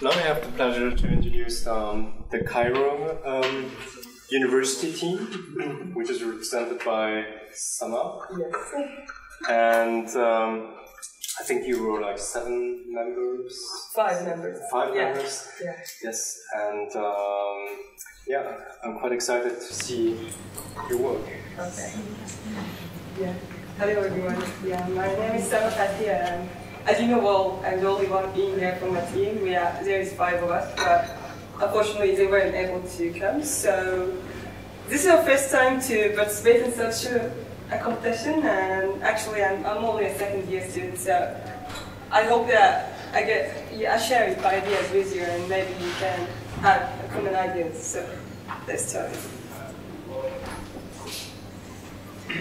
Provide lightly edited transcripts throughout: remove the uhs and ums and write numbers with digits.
now I have the pleasure to introduce the Cairo University team, which is represented by Sama. Yes. And I think you were like 7 members? 5 members. 5 members? Yeah. Yes, and yeah, I'm quite excited to see your work. Okay. Yeah. Hello everyone. Yeah, my name is Sama Fatia. As you know, well, I'm the only one being there from my team. There is 5 of us, but unfortunately they weren't able to come. So this is our first time to participate in such a competition, and actually I'm only a second-year student, so I hope that I share ideas with you, and maybe you can have common ideas. So let's start.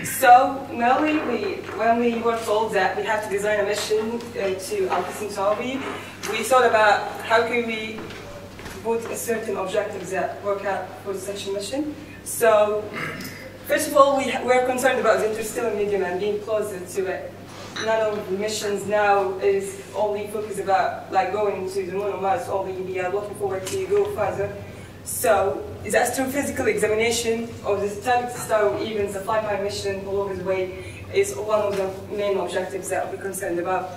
So mainly, when we were told that we have to design a mission to Alpha Centauri, we thought about how can we put a certain objectives that work out for such a mission. So first of all, we're concerned about the interstellar medium and being closer to it. None of the missions now is only focused about like going to the moon or Mars. Only we are looking forward to go further. So the astrophysical examination of the atomic star, or even the flyby mission all over the way, is one of the main objectives that we're concerned about.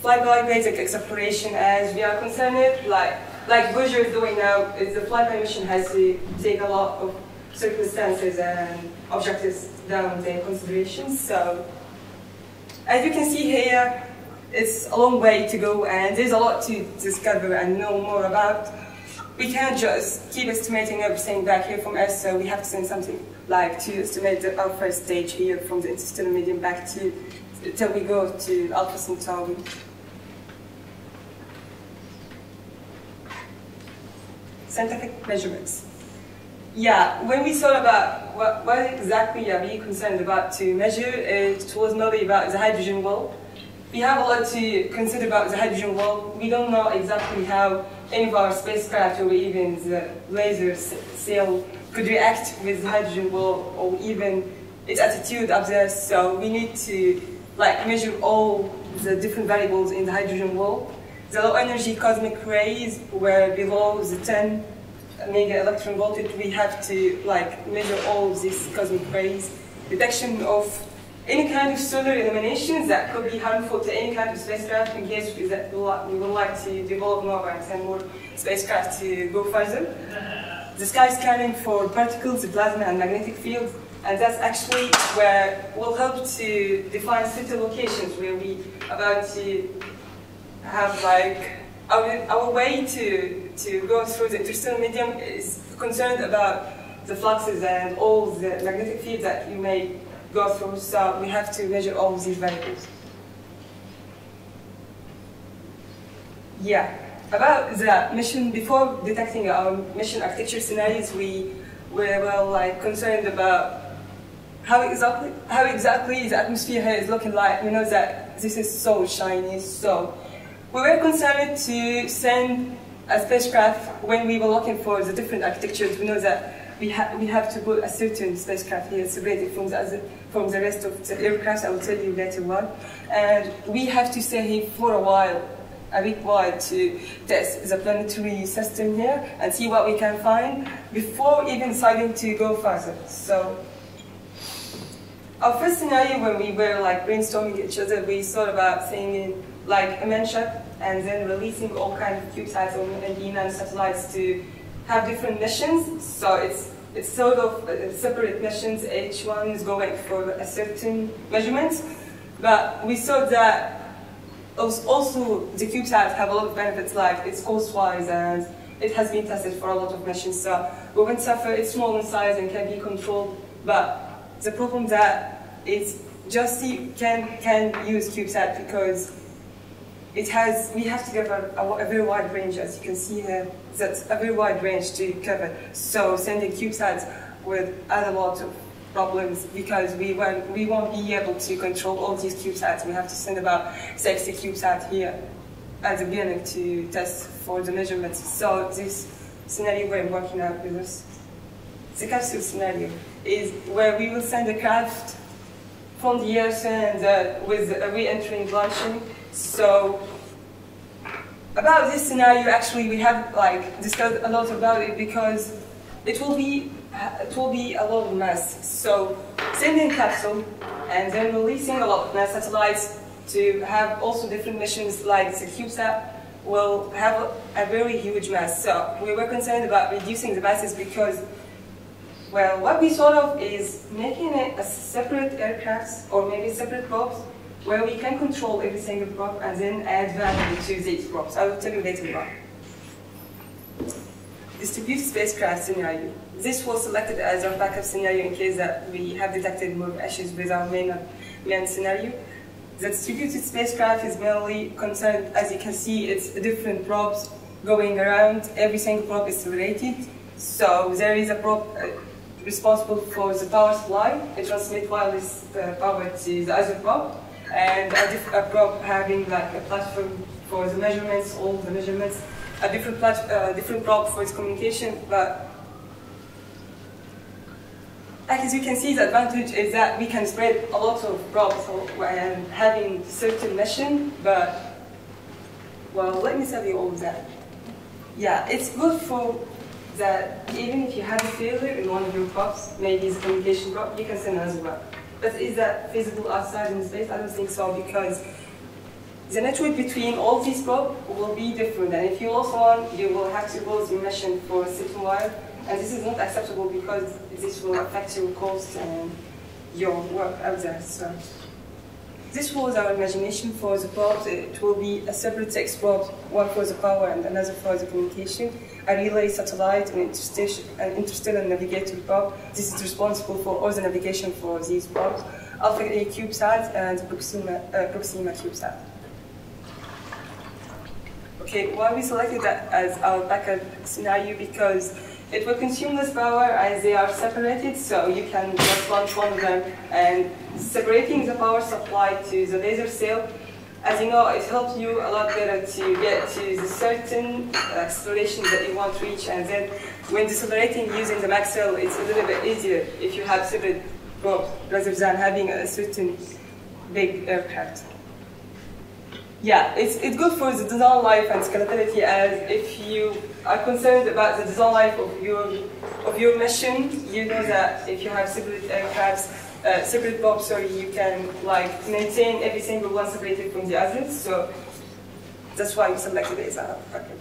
Flyby basic exploration, as we are concerned, like Voyager is doing now, is the flyby mission has to take a lot of circumstances and objectives down into consideration. So as you can see here, it's a long way to go, and there's a lot to discover and know more about. We can't just keep estimating everything back here from Earth, so we have to send something like to estimate our first stage here from the interstellar medium back to till we go to Alpha Centauri. Scientific measurements. Yeah, when we thought about what exactly are we concerned about to measure, it was mainly about the hydrogen wall. We have a lot to consider about the hydrogen wall. We don't know exactly how any of our spacecraft or even the laser sail could react with the hydrogen wall or even its attitude up there. So we need to measure all the different variables in the hydrogen wall. The low energy cosmic rays were below the 10 mega electron voltage. We have to measure all of these cosmic rays. Detection of any kind of solar illuminations that could be harmful to any kind of spacecraft in case we would like to develop more and send more spacecraft to go further. The sky scanning for particles, the plasma and magnetic fields, and that's actually where we'll help to define certain locations where we are about to have our way to go through the interstellar medium is concerned about the fluxes and all the magnetic fields that you may go through, so we have to measure all of these variables. Yeah, about the mission, before detecting our mission architecture scenarios, we were concerned about how exactly the atmosphere here is looking like. We know that this is so shiny, so we were concerned to send a spacecraft when we were looking for the different architectures. We know that we have to put a certain spacecraft here separated from the rest of the aircraft. I will tell you later on. And we have to stay here for a week while to test the planetary system here and see what we can find before even deciding to go further. So our first scenario when we were brainstorming each other, we thought about sending a main ship and then releasing all kinds of CubeSats and nano satellites to have different missions. So it's sort of separate missions. Each one is going for a certain measurement. But we saw that also the CubeSats have a lot of benefits, like it's cost-wise and it has been tested for a lot of missions. So we won't suffer. It's small in size and can be controlled. But the problem that it's just you can use CubeSat because we have to cover a very wide range, as you can see here. That's a very wide range to cover. So sending CubeSats would add a lot of problems because we won't be able to control all these CubeSats. We have to send about 60 CubeSats here at the beginning to test for the measurements. So this scenario we're working out with us, the capsule scenario, is where we will send a craft from the Earth and with a re-entering launching. So about this scenario, actually, we have like discussed a lot about it because it will be a lot of mass. So sending capsule and then releasing a lot of mass satellites to have also different missions like the CubeSat will have a very huge mass. So we were concerned about reducing the masses because, well, what we thought of is making it a separate aircraft or maybe separate probes where we can control every single probe and then add value to these probes. I will tell you later on. Distributed spacecraft scenario. This was selected as our backup scenario in case that we have detected more issues with our main scenario. The distributed spacecraft is mainly concerned, as you can see, it's different probes going around. Every single probe is separated. So there is a probe responsible for the power supply. It transmits wireless power to the other probe. And a probe having like a platform for the measurements, all the measurements, a different probe for its communication. But as you can see, the advantage is that we can spread a lot of probes and having certain mission. But well, let me tell you all of that. Yeah, it's good for that. Even if you have a failure in one of your probes, maybe it's a communication probe, you can send as well. But is that feasible outside in space? I don't think so, because the network between all these probes will be different. And if you lose one, you will have to lose your mission for a certain while. And this is not acceptable because this will affect your cost and your work out there. So this was our imagination for the probes. It will be a separate text probe, one for the power and another for the communication. A relay satellite, an interstellar navigator probe. This is responsible for all the navigation for these probes. Alpha-A CubeSat and Proxima CubeSat. Okay, why we selected that as our backup scenario? Because it will consume less power as they are separated, so you can just launch one of them. And separating the power supply to the laser cell, as you know, it helps you a lot better to get to the certain acceleration that you want to reach. And then when decelerating using the max cell, it's a little bit easier if you have separate probes rather than having a certain big aircraft. Yeah, it's good for the design life and scalability, as if you are concerned about the design life of your mission, you know that if you have separate aircrafts, separate probes, you can like maintain every single one separated from the others. So that's why we selected it as a backup.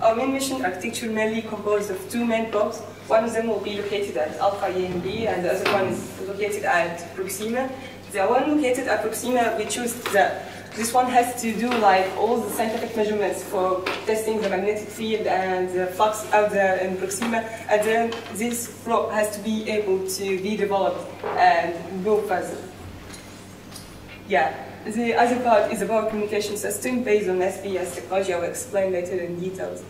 Our main mission architecture mainly composed of two main probes. One of them will be located at Alpha-A and B, and the other one is located at Proxima. The one located at Proxima, we choose that this one has to do like all the scientific measurements for testing the magnetic field and the flux out there in Proxima, and then this probe has to be able to be developed and go further. Yeah, the other part is about communication system based on SPS technology. I will explain later in details.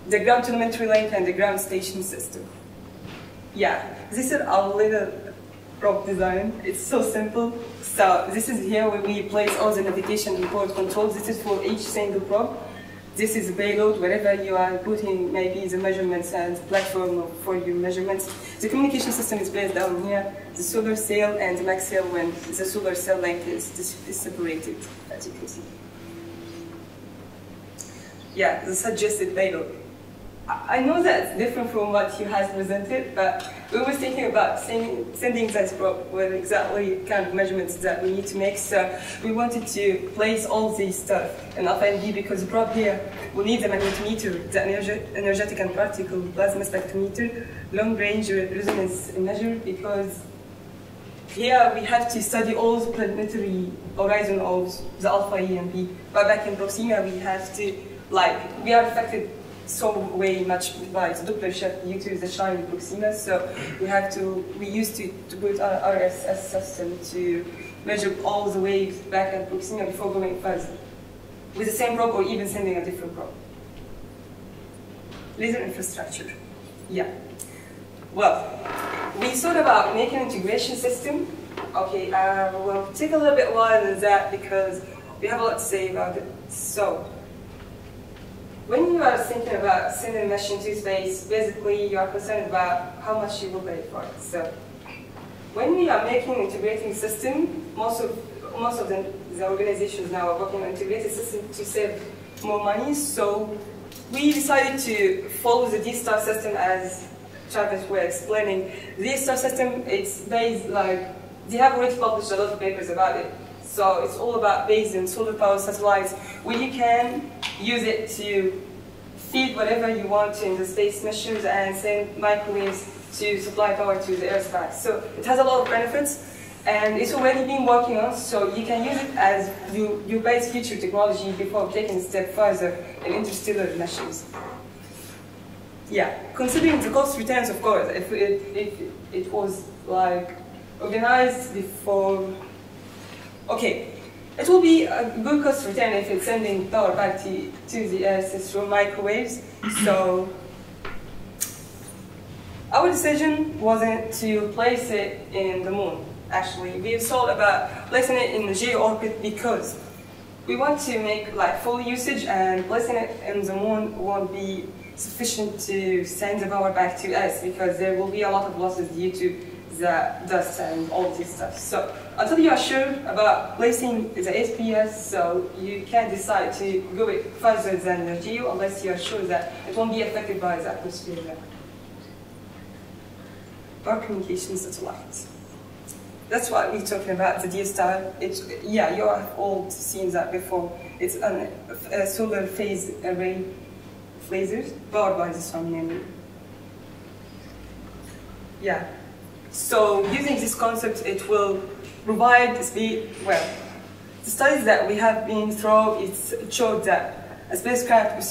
The ground telemetry link and the ground station system. Yeah, this is our little probe design. It's so simple. So this is here where we place all the navigation and port controls. This is for each single probe. This is the payload, wherever you are putting maybe the measurements and platform for your measurements. The communication system is placed down here. The solar cell and the max cell when the solar cell length is separated, as you can see. Yeah, the suggested payload. I know that's different from what you have presented, but we were thinking about sending that probe with exactly kind of measurements that we need to make. So we wanted to place all these stuff in Alpha and B because the probe here will need the magnetometer, the energetic and particle plasma spectrometer, long range resonance measure, because here we have to study all the planetary horizon of the Alpha A and B. But back in Proxima, we have to, we are affected so way much by the Doppler shift due to the shine in Proxima. So we used to put our RSS system to measure all the waves back at Proxima before going further with the same probe or even sending a different probe. Laser infrastructure. Yeah. Well, we thought about making an integration system. Okay, we'll take a little bit while on that because we have a lot to say about it. So, when you are thinking about sending a mission to space, basically you are concerned about how much you will pay for it. So, when we are making an integrating system, most of the the organizations now are working on integrated systems to save more money. So we decided to follow the D-star system as Travis was explaining. The D-star system, it's based they have already published a lot of papers about it. So it's all about based on solar power satellites, where you can use it to feed whatever you want in the space missions and send microwaves to supply power to the Earth back. So it has a lot of benefits, and it's already been working on, so you can use it as your base future technology before taking a step further in interstellar missions. Yeah, considering the cost returns, of course, if it was organized before, okay, it will be a good cost return if it's sending power back to the Earth through microwaves. So our decision wasn't to place it in the moon. Actually, we thought about placing it in the geo orbit because we want to make full usage, and placing it in the moon won't be sufficient to send the power back to Earth because there will be a lot of losses due to the dust and all this stuff. So until you are sure about placing the i4is, so you can't decide to go further than the geo unless you are sure that it won't be affected by the atmosphere. Our communication satellites. That's what we're talking about, the D-star. Yeah, you have all seen that before. It's a solar phase array lasers powered by the sun mainly. Yeah. So using this concept, it will provide speed. Well, the studies that we have been through, it showed that a spacecraft with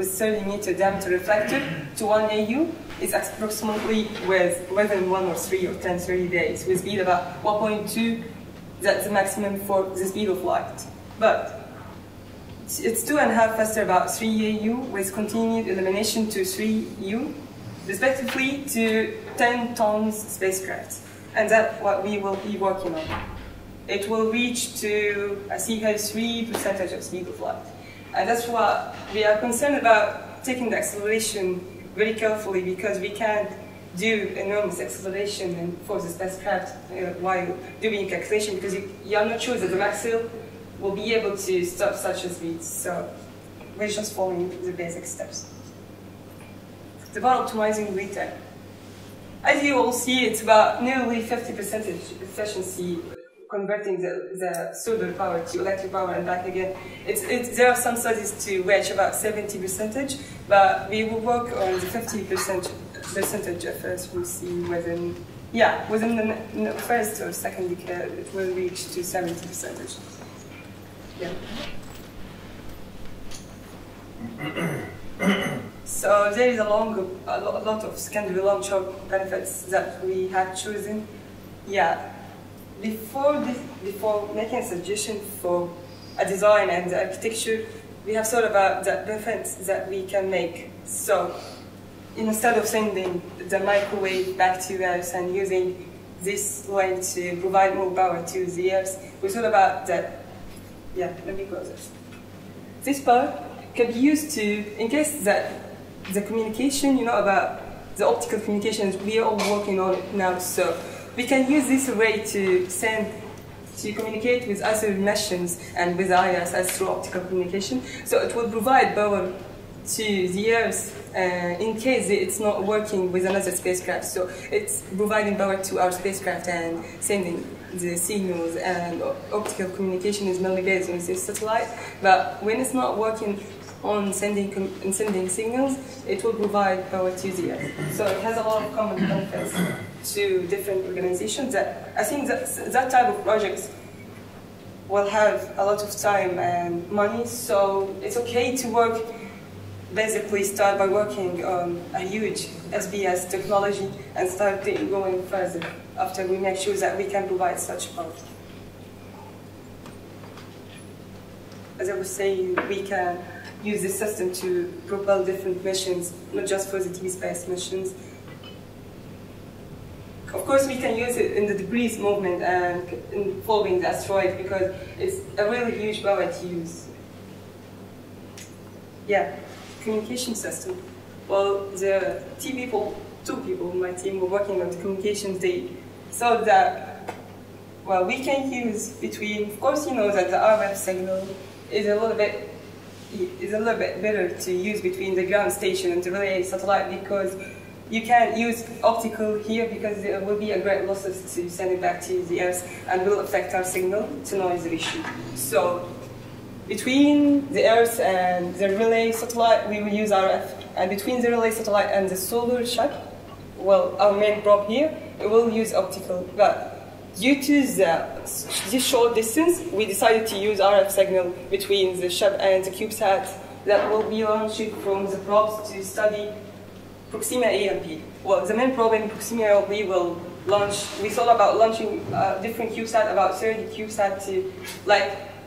30 meter diameter reflector to 1 AU is approximately within 1 or 3 or 10, 30 days with speed about 1.2. That's the maximum for the speed of light. But it's 2.5 faster, about 3 AU, with continued elimination to 3 U, respectively to 10 tons spacecraft. And that's what we will be working on. It will reach to a CH3% of speed of light. And that's what we are concerned about, taking the acceleration very carefully, because we can't do enormous acceleration for the spacecraft while doing calculation, because you are not sure that the maxilla will be able to stop such a speed. So we're just following the basic steps. It's about optimizing return. As you all see, it's about nearly 50% efficiency converting the solar power to electric power and back again. There are some studies to reach about 70%, but we will work on the 50% efficiency within the first or second decade. It will reach to 70%. Yeah. So there is a lot of secondary long-term benefits that we have chosen. Yeah. Before making a suggestion for a design and the architecture, we have thought about the benefits that we can make. So instead of sending the microwave back to Earth and using this line to provide more power to the Earth, we thought about that. Yeah, let me close this. This power can be used to, in case that the communication, about the optical communications, we are all working on it now. So we can use this array to communicate with other missions and with i4is through optical communication. So it will provide power to the Earth in case it's not working with another spacecraft. So it's providing power to our spacecraft and sending the signals, and optical communication is mainly based on this satellite. But when it's not working on sending signals, it will provide power to the Earth. So it has a lot of common benefits to different organizations. That I think that type of projects will have a lot of time and money. So it's okay to start by working on a huge SBS technology and start going further after we make sure that we can provide such power. As I was saying, we can use this system to propel different missions, not just for the deep space missions. Of course, we can use it in the debris movement and in following the asteroid, because it's a really huge power to use. Yeah, communication system. Well, the two people in my team were working on the communications. They thought that well, we can use between, of course, you know that the RF signal is a little bit better to use between the ground station and the relay satellite, because you can't use optical here because there will be a great losses to send it back to the Earth and will affect our signal to noise ratio. So between the Earth and the relay satellite, we will use RF, and between the relay satellite and the solar ship, well, our main probe here, it will use optical. But due to this short distance, we decided to use RF signal between the ship and the CubeSat that will be launched from the probes to study Proxima A and B. Well, the main probe in Proxima A and B will launch. We thought about launching different CubeSat, about 30 CubeSat, to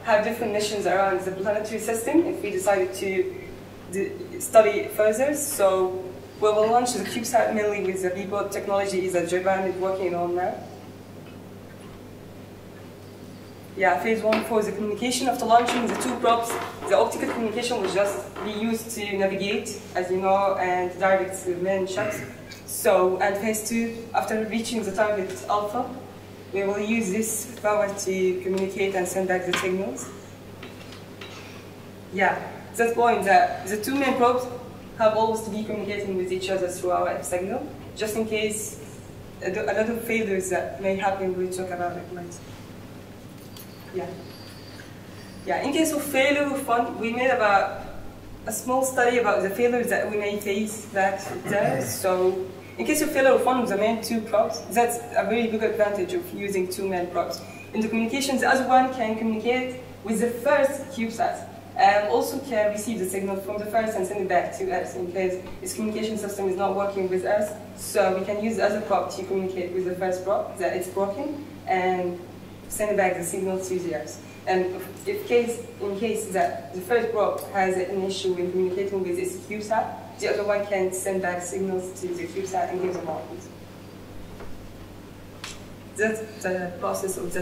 have different missions around the planetary system if we decided to study it further. So we will launch the CubeSat mainly with the B-boat technology that Japan is working on now. Yeah, phase 1 for the communication. After launching the 2 probes, the optical communication will just be used to navigate, as you know, and direct the main ships. So, and phase 2, after reaching the target alpha, we will use this power to communicate and send back the signals. Yeah, that's point that the 2 main probes have always to be communicating with each other through our signal, just in case a lot of failures that may happen. We'll talk about it later. Yeah. In case of failure of fun, we made about a small study about the failures that we may face that there. So, in case of failure of one of the main 2 probes, that's a very big advantage of using 2 main probes. In the communications, the other one can communicate with the first CubeSat and also can receive the signal from the first and send it back to Earth in case its communication system is not working with Earth. So we can use the other probe to communicate with the first probe that it's broken and send back the signal to the Earth. And in case that the first probe has an issue in communicating with its CubeSat, the other one can send back signals to the CubeSat and give them output. That's the process of the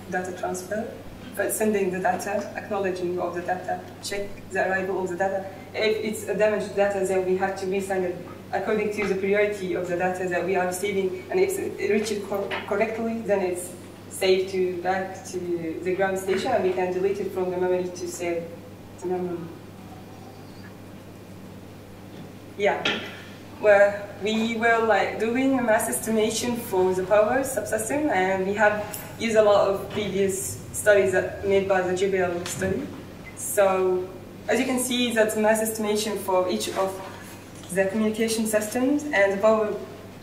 data transfer. But sending the data, acknowledging of the data, check the arrival of the data. If it's a damaged data, then we have to resend it according to the priority of the data that we are receiving. And if it reaches correctly, then it's saved back to the ground station, and we can delete it from the memory to save the memory. Yeah, where we were doing a mass estimation for the power subsystem, and we have used a lot of previous studies that made by the JBL study. So as you can see, that's mass estimation for each of the communication systems and the power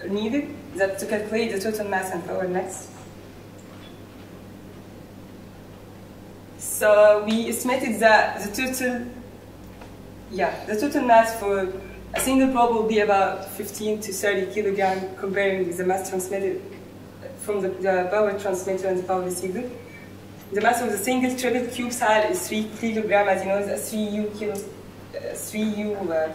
needed to calculate the total mass and power next. So we estimated that the total mass for a single probe will be about 15 to 30 kilograms, comparing with the mass transmitted from the power transmitter and the power receiver. The mass of the single triple CubeSat is 3 kilograms. As you know, the 3U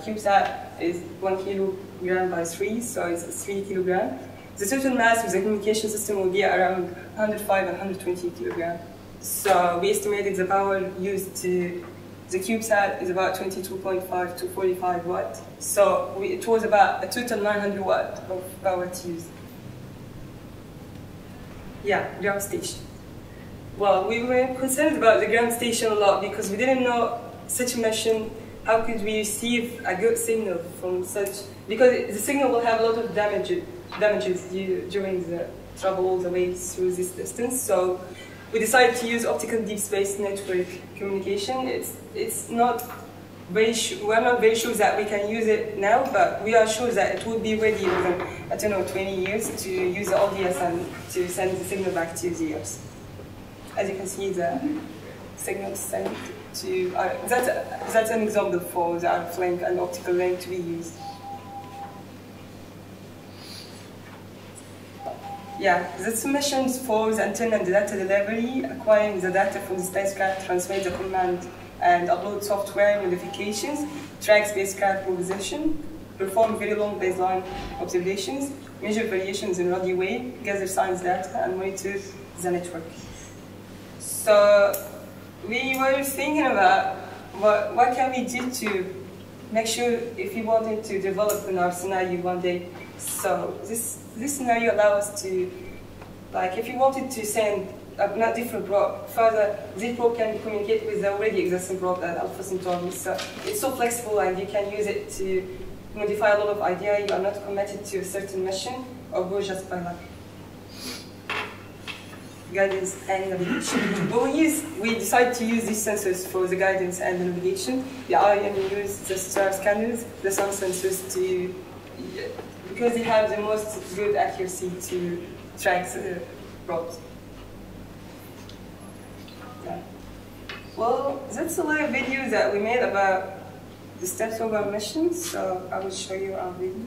CubeSat is 1 kilogram by 3, so it's 3 kilograms. The total mass of the communication system will be around 105 and 120 kilograms. So we estimated the power used to the CubeSat is about 22.5 to 45 watts. So it was about a total 900 watts of power to use. Yeah, ground station. Well, we were concerned about the ground station a lot because we didn't know such a mission, how could we receive a good signal from such, because the signal will have a lot of damages during the travel all the way through this distance. So we decided to use optical deep space network communication. It's not very we're not very sure that we can use it now, but we are sure that it will be ready within, I don't know, 20 years to use the ODS and to send the signal back to the Earth. As you can see, the signal sent to that's an example for the RF link and optical link to be used. Yeah, the missions for the antenna and the data delivery, acquiring the data from the spacecraft, transmit the command, and upload software modifications, track spacecraft position, perform very long baseline observations, measure variations in radio wave, gather science data, and monitor the network. So we were thinking about what can we do to make sure if we wanted to develop in our scenario one day. So this scenario allows us to, like, if you wanted to send not different probe. Further, this probe can communicate with the already existing probe at Alpha Centauri. So it's so flexible, and you can use it to modify a lot of ideas. You are not committed to a certain mission, or go just by luck. Guidance and navigation. But we decided to use these sensors for the guidance and the navigation. The IM used the star scanners, the sun sensors because they have the most good accuracy to track the probes. Yeah. Well, that's a little video that we made about the steps of our mission, so I will show you our video.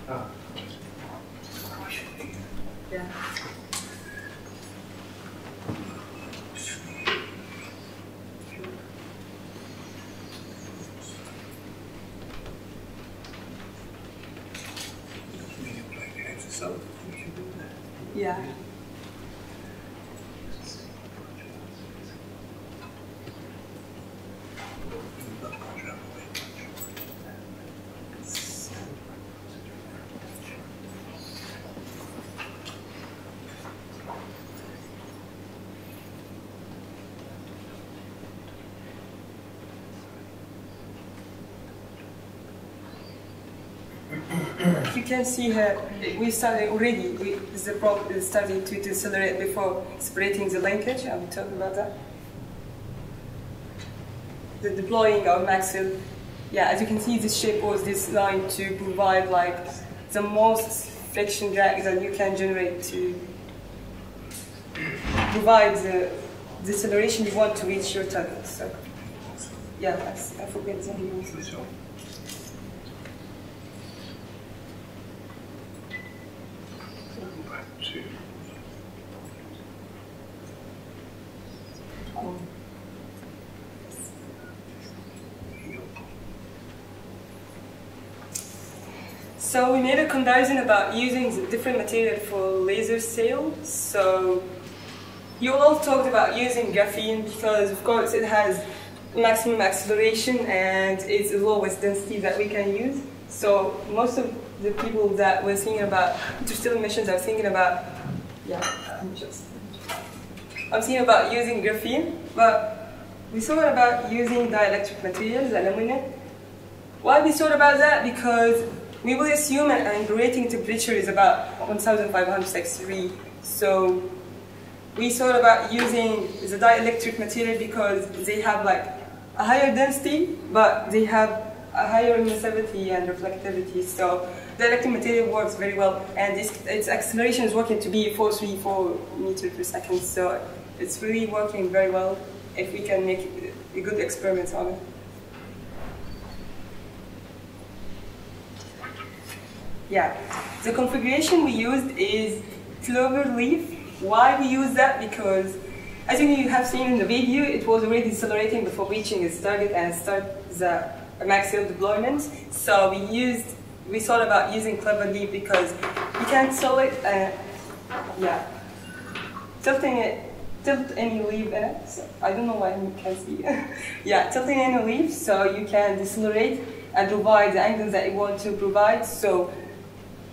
Ah. Yeah. Yeah. You can see here, we started already, the probe is starting to decelerate before separating the linkage. I will talk about that. The deploying our maxil. Yeah, as you can see, this shape was designed to provide like the most friction drag that you can generate to provide the deceleration you want to reach your target. So, yeah, I forget the name. So we made a comparison about using the different material for laser sail. So you all talked about using graphene because of course it has maximum acceleration and it's the lowest density that we can use. So most of the people that were thinking about interstellar missions are thinking about, I'm thinking about using graphene, but we thought about using dielectric materials, aluminum. Why we thought about that? Because we will assume an operating temperature is about 1563. So we thought about using the dielectric material because they have like a higher density, but they have a higher emissivity and reflectivity. So the electric material works very well, and its acceleration is working to be 434 meters per second. So it's really working very well if we can make a good experiment on it. Yeah, the configuration we used is clover leaf. Why we use that? Because as you have seen in the video, it was already decelerating before reaching its target and start the maxil deployment. So we thought about using clover leaf because you can tilt it, tilt any leaf in it. So I don't know why you can see. Yeah, tilting any leaf so you can decelerate and provide the angles that you want to provide. So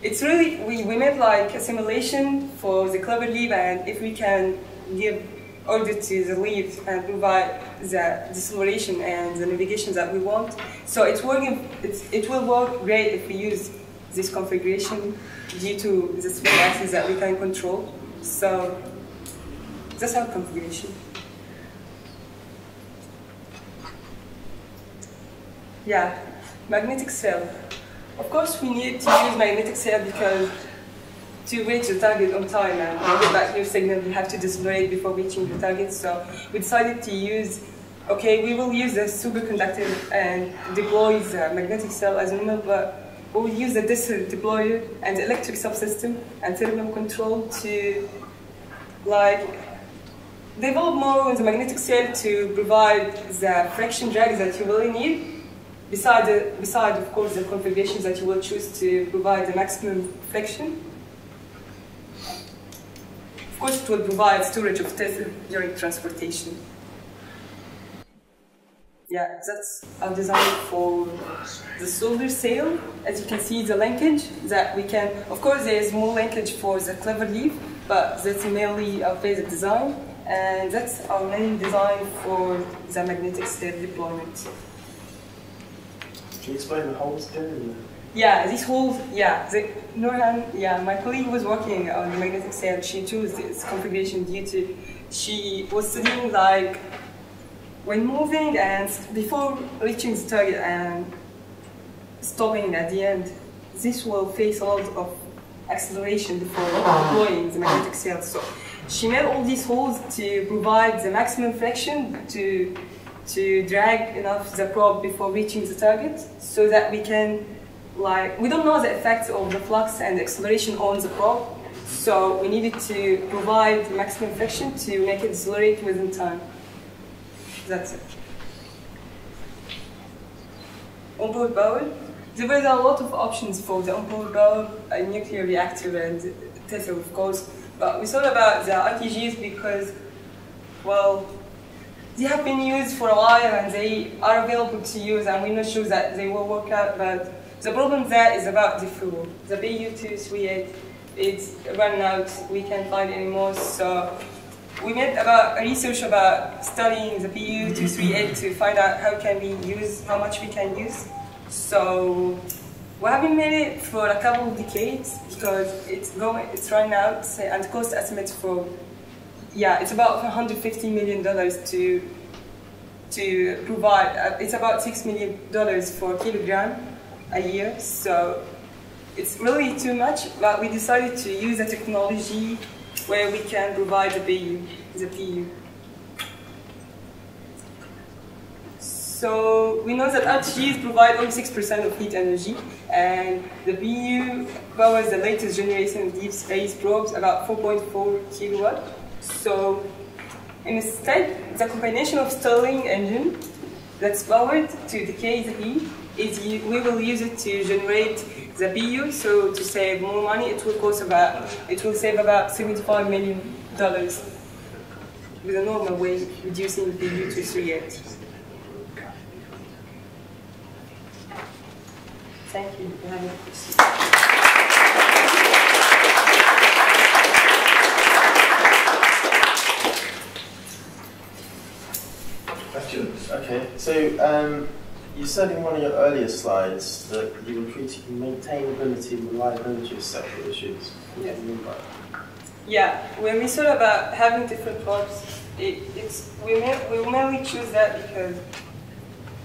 it's really, we made like a simulation for the clover leaf, and if we can give order to the leaf and provide the deceleration and the navigation that we want. So it's working, it will work great if we use this configuration due to the spin axis that we can control. So that's our configuration. Yeah, magnetic cell. Of course, we need to use magnetic cell because to reach the target on time and get back your signal, you have to decelerate before reaching the target. So we decided to use, we will use the superconductor and deploy the magnetic cell as normal, but we will use the disk deployer and the electric subsystem and thermal control to develop more on the magnetic cell to provide the friction drag that you really need. Beside, of course, the configurations that you will choose to provide the maximum friction. Of course, it will provide storage of Tesla during transportation. Yeah, that's our design for the solar sail. As you can see, the linkage that we can, of course, there is more linkage for the clever leaf, but that's mainly our basic design, and that's our main design for the magnetic sail deployment. Can you explain the holes again? Yeah, these holes, yeah, Nurhan, yeah, my colleague was working on the magnetic sail. She chose this configuration due to, she was studying like, when moving and before reaching the target and stopping at the end, this will face a lot of acceleration before deploying the magnetic sail. So she made all these holes to provide the maximum friction to drag enough the probe before reaching the target, so that we can, like, we don't know the effects of the flux and the acceleration on the probe, so we needed to provide maximum friction to make it accelerate within time. That's it. Onboard power. There were a lot of options for the onboard power, a nuclear reactor and Tesla, of course, but we thought about the RTGs because, well, they have been used for a while and they are available to use, and we're not sure that they will work out, but the problem there is about the fuel. The BU-238, it's run out, we can't find it anymore, so we made about research about studying the BU-238 to find out how much we can use. So we haven't made it for a couple of decades because it's run out, and the cost estimate for, yeah, it's about $150 million to provide. It's about $6 million for a kilogram a year, so it's really too much. But we decided to use a technology where we can provide the PU. So we know that RTGs provide only 6% of heat energy, and the PU powers the latest generation of deep space probes, about 4.4 kilowatt. So instead, the combination of Stirling engine that's powered to decay the heat we will use it to generate the PU. So to save more money, it will save about $75 million with a normal way, reducing the PU to 38. Thank you for having us. Questions? Okay, so you said in one of your earlier slides that you were treating maintainability and reliability as separate issues. What do you mean by that? Yeah, when we thought about having different probes, we mainly choose that because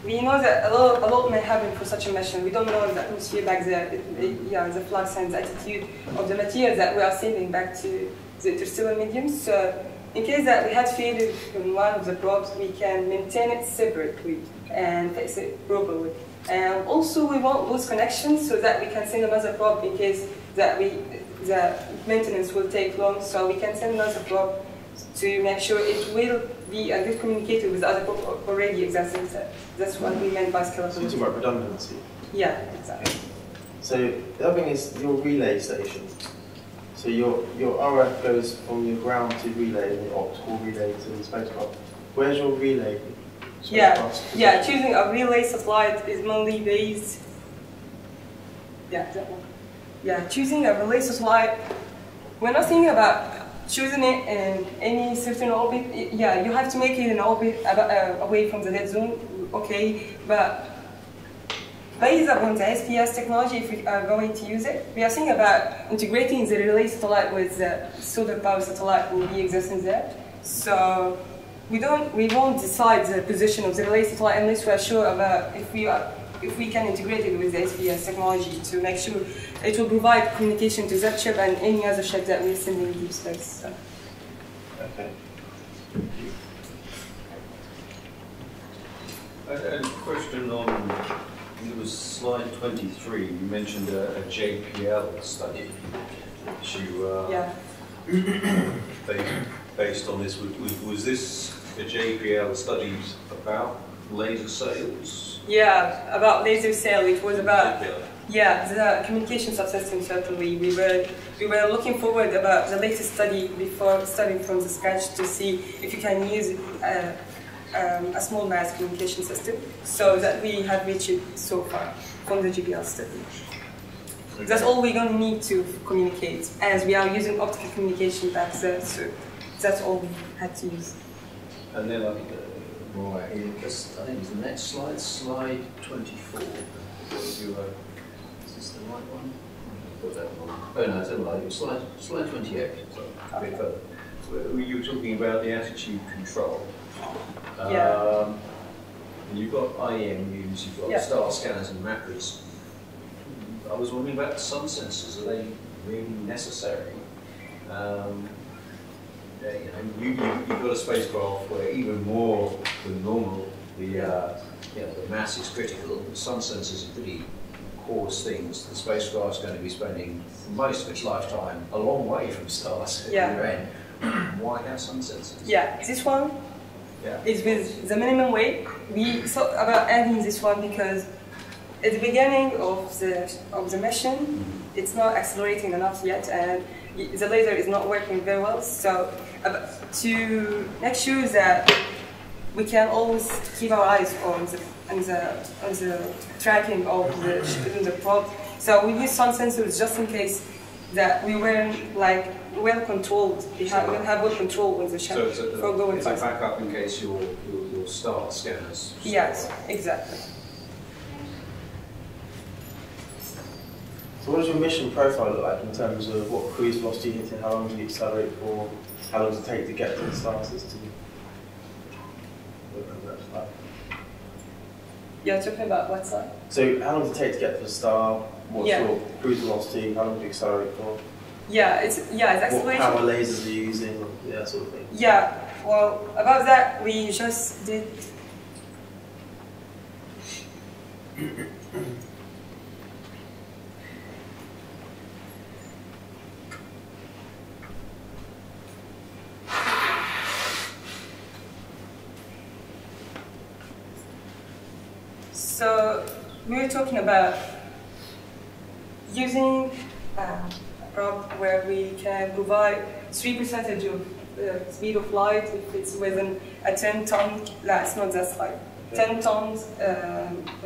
we know that a lot may happen for such a mission. We don't know the atmosphere back there, the flux and the attitude of the material that we are sending back to the interstellar medium. So in case that we had failure in one of the probes, we can maintain it separately and fix it properly. And also we won't lose connections so that we can send another probe in case that the maintenance will take long. So we can send another probe to make sure it will be a good communicator with other probes already existing. That's what we meant by scalability. So you're talking about redundancy? Yeah, exactly. So the other thing is your relay station. So your RF goes from your ground to relay and your optical relay to the spacecraft. Where's your relay? Yeah, choosing a relay satellite is mainly based. Yeah, that one. Yeah, choosing a relay satellite. We're not thinking about choosing it in any certain orbit. Yeah, you have to make it in orbit away from the dead zone. Okay, but based upon the SPS technology, if we are going to use it, we are thinking about integrating the relay satellite with the solar power satellite will be existing there. So we won't decide the position of the relay satellite unless we are sure about if we can integrate it with the SPS technology to make sure it will provide communication to that ship and any other ship that we're sending in deep space. So. Okay. A question on, it was slide 23, you mentioned a JPL study, which you based on this. Was this a JPL study about laser sails? Yeah, about laser sail. It was about the communication subsystem. Certainly, we were looking forward about the latest study before starting from the scratch to see if you can use a a small mass communication system, so that we have reached so far from the GPL study. That's all we're going to need to communicate, as we are using optical communication back then, so that's all we had to use. And then, right, I think it's the next slide, slide 24. Is this the right one? Oh no, it's right. It's slide 28. So a bit further. You were talking about the attitude control. Yeah. And you've got IEMUs, you've got star scanners and mappers. I was wondering about the sun sensors. Are they really necessary? You've got a spacecraft where even more than normal, the mass is critical. The sun sensors are pretty coarse things. The spacecraft's going to be spending most of its lifetime a long way from stars. Yeah. Why have sun sensors? Yeah, this one is with the minimum weight. We thought about adding this one because at the beginning of the mission, it's not accelerating enough yet, and the laser is not working very well. So to make sure that we can always keep our eyes on the tracking of the probe, so we use sun sensors just in case that we weren't like well controlled. We have well control on the ship for going fast. It's a backup in case your star scanners. Yes, exactly. So what does your mission profile look like in terms of what cruise velocity you're hitting, how long do you accelerate for, how long does it take to get to the star system? You're talking about what side? So how long does it take to get to the star? What's your cruise velocity? How long do you accelerate for? Yeah, it's acceleration. What power lasers are you using? Yeah, that sort of thing. Yeah, well, about that, we just did. So we were talking about using a probe where we can provide 3% of speed of light if it's within a 10-ton, it's not that slide, 10 tons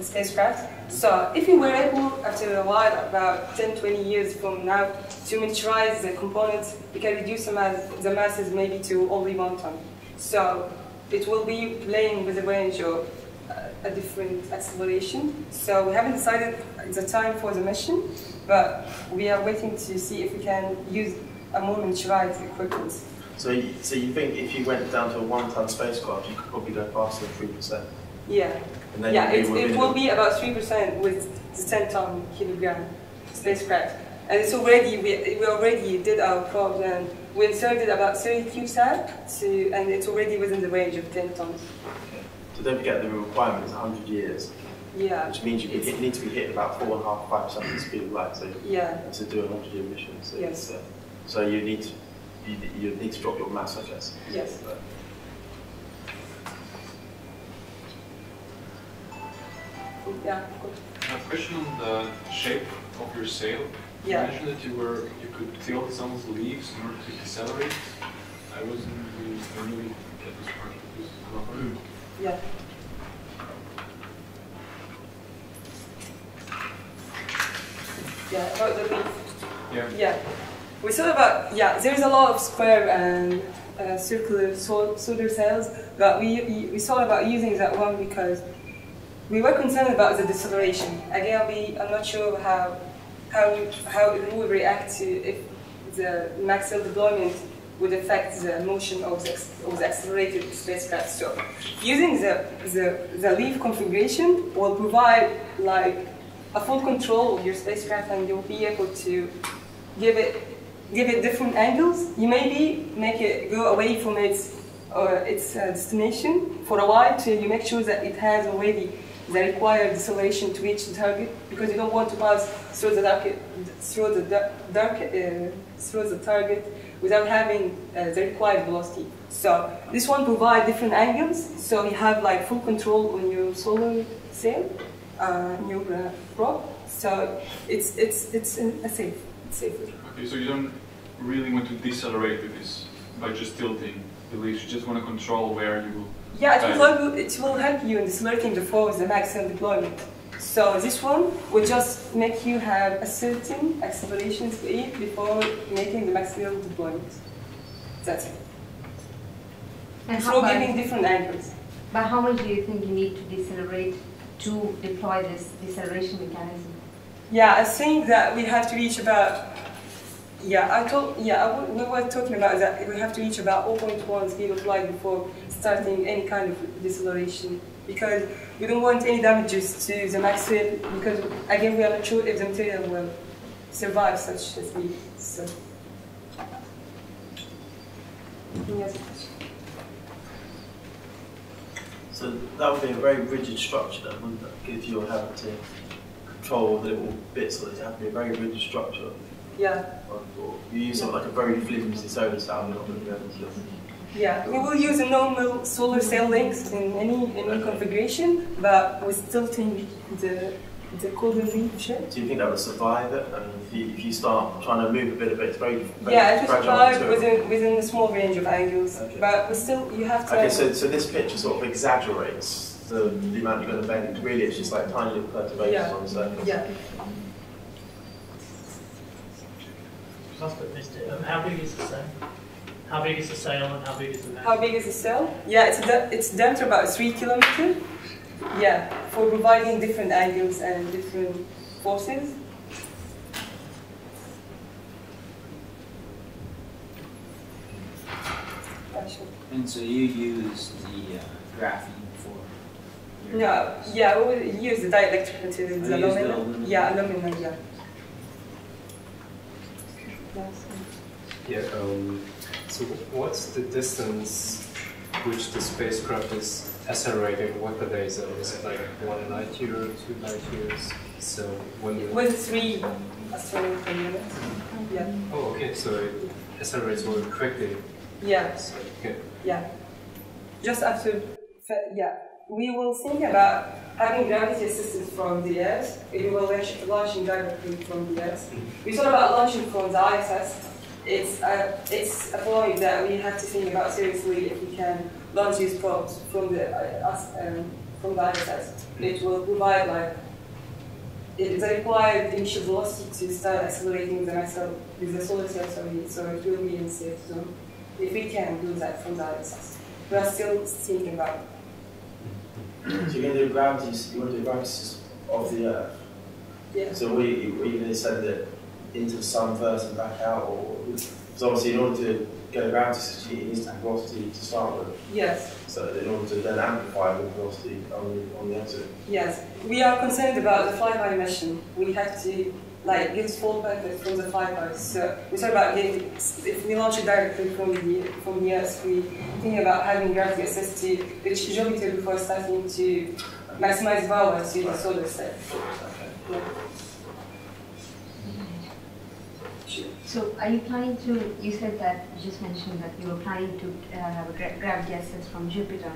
spacecraft. So if we were able, after a while, about 10-20 years from now, to miniaturize the components, we can reduce the masses maybe to only 1 ton. So it will be playing with a range of a different acceleration. So we haven't decided the time for the mission, but we are waiting to see if we can use a more miniaturized equipment. So you think if you went down to a 1-ton spacecraft, you could probably go faster than 3%? Yeah. And then it will be about 3% with the 10-ton kilogram spacecraft. And it's already, we already did our probe, and we inserted about 30 CubeSat, and it's already within the range of 10 tons. So don't forget the requirement is 100 years. Yeah. Which means you need to be hitting about 4.5–5% of the speed of light. So to do a 100-year mission. So yes. So you need to drop your mass, I guess. Yes. Yeah. A question on the shape of your sail. You mentioned that you could tilt some of the leaves in order to decelerate. I really get this part of this properly. Yeah. Yeah, about the leaf. Yeah. We thought about, there's a lot of square and circular solar cells, but we thought about using that one because we were concerned about the deceleration. Again, I'm not sure how it would react to if the max cell deployment would affect the motion of the accelerated spacecraft. So using the leaf configuration will provide like a full control of your spacecraft, and you'll be able to give it different angles. You maybe make it go away from its destination for a while till you make sure that it has already the required deceleration to reach the target, because you don't want to pass through the target without having the required velocity. So this one provides different angles, so you have like full control on your solar sail, your probe. So it's safer. Okay, so you don't really want to decelerate with this by just tilting the leaves. You just want to control where you will Yeah, it will help you in simulating the flow of the maximum deployment. So this one will just make you have a certain acceleration speed before making the maximum deployment. That's it. And so giving different angles. But how much do you think you need to decelerate to deploy this deceleration mechanism? Yeah, I think that we have to reach about. Yeah, we were talking about that. We have to reach about 0.1 speed of light before starting any kind of deceleration, because we don't want any damages to the maximum, because again we are not sure if the material will survive such a speed. So, yes. So that would be a very rigid structure then, wouldn't it? If you were having to control the little bits of it, it have to be a very rigid structure. Yeah. You use something like a very flimsy solar cell, you're not going to be able to. Yeah, we will use a normal solar cell links in any configuration, but we still think the codal leaf shape. Do you think that would survive it? I mean, if you start trying to move a bit, it's very yeah, it will survive within a small range of angles, okay. But we still, you have to... Okay, so this picture sort of exaggerates the amount you're going to bend. Really, it's just like tiny little perturbations on the surface. Yeah. How big is the sail? How big is the sail and how big is the mast? How big is the sail? Yeah, it's down to about 3 kilometers. Yeah, for providing different angles and different forces. And so you use the graphene for your... No, yeah, we will use the dielectric material, the aluminum. Yeah, aluminum, yeah. Yeah, so what's the distance which the spacecraft is accelerating? What the days are? Is it like 1 light year, 2 light years? So when you... With 3 astronomical units. Yeah. Oh, okay, so it accelerates very quickly. Yeah. So, okay. Yeah. Just after, yeah. We will think about having gravity assistance from the Earth. We will launching directly from the Earth. We thought about launching from the ISS. It's a point that we have to think about seriously if we can launch these probes from the ISS. It will provide like the required initial velocity to start accelerating the solar cell, so it will be in safe zone if we can do that from the ISS. We are still thinking about it. So you're going to do gravity, you want to do gravity of the Earth? Yeah. So are you going to send it into the sun first and back out? Or because obviously in order to get a gravity system, it needs to have velocity to start with. Yes. So in order to then amplify the velocity on the exit. Yes. We are concerned about the flyby mission. We have to get full benefit from the flybys. So we thought about getting, if we launch it directly from the Earth, we think about having gravity assist to reach Jupiter before starting to maximize power to the solar cell. Okay. Yeah. So are you planning to, you said that, you just mentioned that you were planning to have a gravity assist from Jupiter.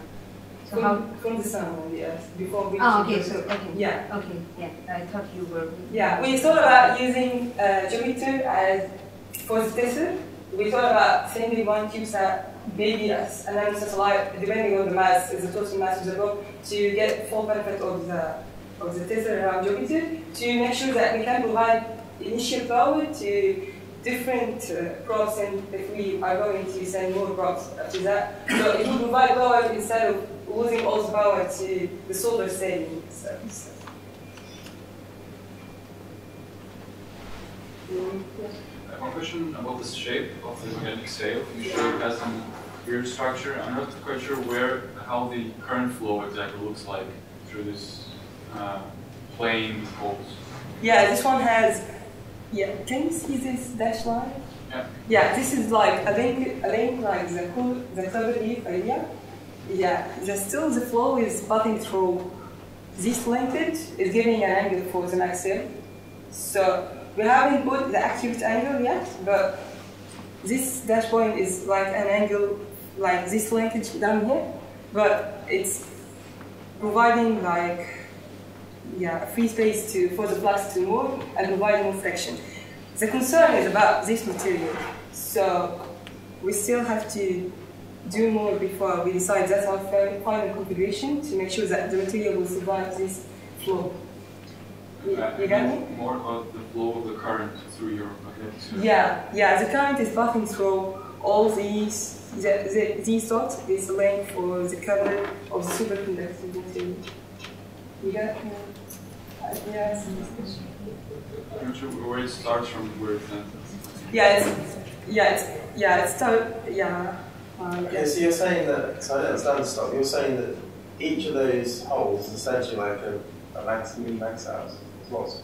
So from the sun on the Earth before we... Oh, okay, so, okay. Yeah. Okay, yeah, I thought you were... Yeah, we thought about using Jupiter as for the tester. We thought about sending one CubeSat, maybe as an satellite, depending on the mass, the total mass of the probe, to get full benefit of the tester around Jupiter, to make sure that we can provide initial power to different probes, and if we are going to send more probes after that. So it will provide power instead of losing all the power to the solar saving service. One question about the shape of the magnetic sail. You showed it has some weird structure. I'm not quite sure how the current flow exactly looks like through this plane holes. Yeah, this one has. Yeah, can you see this dash line? Yeah. Yeah, this is like a link like the cover leaf area. Yeah, the flow is passing through this linkage, is giving an angle for the maximum. So we haven't put the accurate angle yet, but this dash point is like an angle like this linkage down here, but it's providing free space for the flux to move and providing more friction. The concern is about this material, so we still have to do more before we decide that's our final configuration to make sure that the material will survive this flow. You get me? More about the flow of the current through your magnetic field. Yeah, the current is passing through all these dots, this length for the cover of the superconducting material. You get me? Yes. I'm not sure where it starts from, where it ends. Okay, so you're saying that, so I don't understand the stuff, you're saying that each of those holes is essentially like a mini max house. It's lots.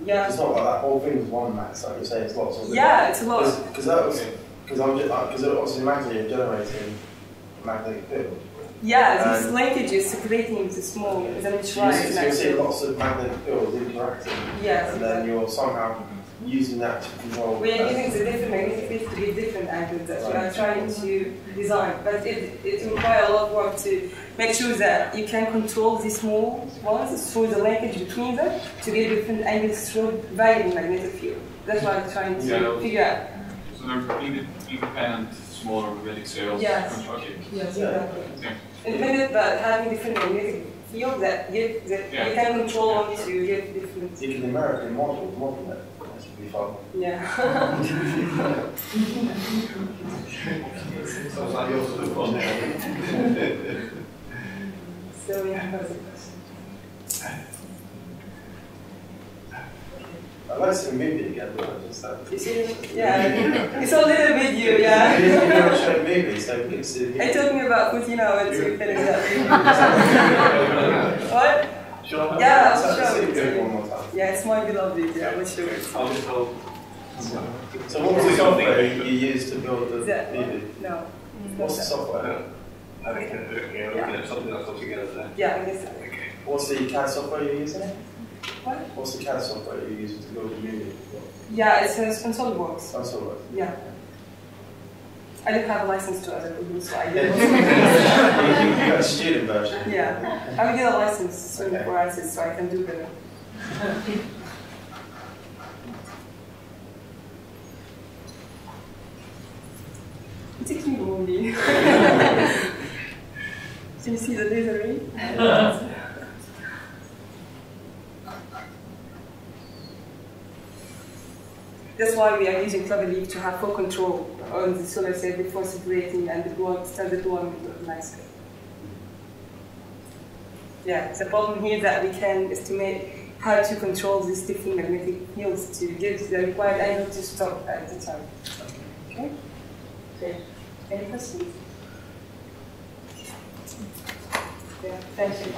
Yeah. It's not like that whole thing is one max house, you're saying it's lots of them. Yeah, it's lots. Because obviously magnetically you're generating a magnetic field. Yeah, these linkages separating the small, the So you're seeing lots of magnetic fields interacting. Yes. And then you're somehow using that to control. We are using the different magnetic fields to be different angles that we are trying to design. But it requires a lot of work to make sure that you can control the small ones through the linkage between them to get different angles through variable magnetic field. That's what I'm trying to figure out. So they're independent, smaller magnetic cells. Yes. Okay. Yes, exactly. Yeah. Independent, but having different magnetic field that you can control only to get different. You can American model that. That should be fun. Yeah. Sounds like yours is fun. So yeah. I like to movie again, but I just You see, yeah, it's a little video, yeah. You never showed movies, so we can see. Are you talking about putting out to finish that video? What? Sure. Yeah, I'll Let's show see it. it one more time. Yeah, it's my beloved video, I will show it. I'll just hold. So what was the software you used to build the movie? No. What's the software? I think looking at something that's put together there. Yeah, I guess so. What's the CAD software you're using? What? What's the CAD software you're using to build the movie? Yeah, it's SolidWorks. SolidWorks. Yeah. I don't have a license to other people, so I didn't. You got a student version. Yeah. I will get a license soon for ISIS, so I can do better. It takes me a movie. Can you see the laser ray? That's why we are using clever leaf to have full control on the solar cell before separating and start deployment of nice. Yeah, the problem here that we can estimate how to control these different magnetic fields to give the required angle to stop at the time. Okay? Okay. Any questions? Yeah, thank you.